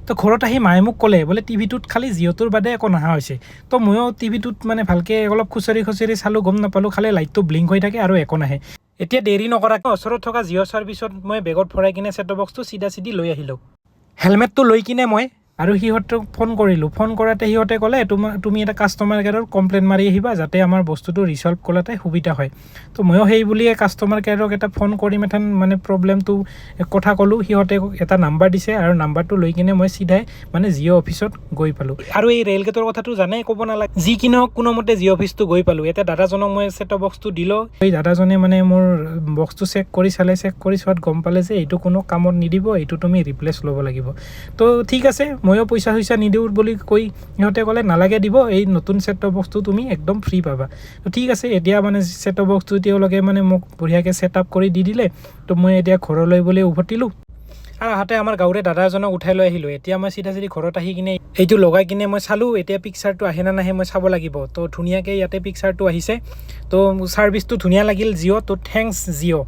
তো ঘৰত আহি মায়ে মোক ক'লে বোলে টিভিটোত খালি জিঅ'টোৰ বাদে একো নহা হৈছে। তো ময়ো টিভিটোত মানে ভালকৈ অলপ খুচৰি চালোঁ, গম নাপালোঁ, খালি লাইটটো ব্লিংক হৈ থাকে আৰু একো নাহে। এতিয়া দেৰি নকৰাকৈ ওচৰত থকা জিঅ' ছাৰ্ভিচত মই বেগত ভৰাই কিনে ছেট টপ বক্সটো চিধা লৈ আহিলোঁ। হেলমেটটো লৈ কিনে মই আৰু সিহঁতক ফোন কৰিলোঁ। ফোন কৰাতে সিহঁতে ক'লে তুমি এটা কাষ্টমাৰ কেয়াৰত কমপ্লেইন মাৰি আহিবা, যাতে আমাৰ বস্তুটো ৰিচল্ভ কৰাতে সুবিধা হয়। তো ময়ো সেই বুলিয়ে কাষ্টমাৰ কেয়াৰক এটা ফোন কৰি মানে প্ৰব্লেমটো কথা ক'লোঁ। সিহঁতে এটা নাম্বাৰ দিছে আৰু নাম্বাৰটো লৈ কিনে মই চিধাই মানে জিঅ' অফিচত গৈ পালোঁ। আৰু এই ৰে'ল গেটৰ কথাটো জানেই, ক'ব নালাগে। যি কি নহওক কোনোমতে জিঅ' অফিচটো গৈ পালোঁ। এতিয়া দাদাজনক মই ছেট টপ বক্সটো দিলোঁ। সেই দাদাজনে মানে মোৰ বক্সটো চেক কৰি চোৱাত গম পালে যে এইটো কোনো কামত নিদিব, এইটো তুমি ৰিপ্লেচ ল'ব লাগিব। তো ঠিক আছে, ময়ো পইচা নিদিওঁ বুলি কৈ সিহঁতে ক'লে নালাগে দিব, এই নতুন ছেট টপ বক্সটো তুমি একদম ফ্ৰী পাবা। তো ঠিক আছে, এতিয়া মানে ছেট টপ বক্সটো তেওঁলোকে মানে মোক বঢ়িয়াকৈ ছেট আপ কৰি দি দিলে। তো মই এতিয়া ঘৰলৈ বুলি উভতিলোঁ আৰু আহোঁতে আমাৰ গাঁৱৰে দাদা এজনক উঠাই লৈ আহিলোঁ। এতিয়া মই চিধা ঘৰত আহি কিনে এইটো লগাই কিনে মই চালোঁ। এতিয়া পিকচাৰটো আহে নে নাহে মই চাব লাগিব। তো ধুনীয়াকৈ ইয়াতে পিকচাৰটো আহিছে। তো ছাৰ্ভিচটো ধুনীয়া লাগিল জিঅ'। তো থেংকছ জিঅ'।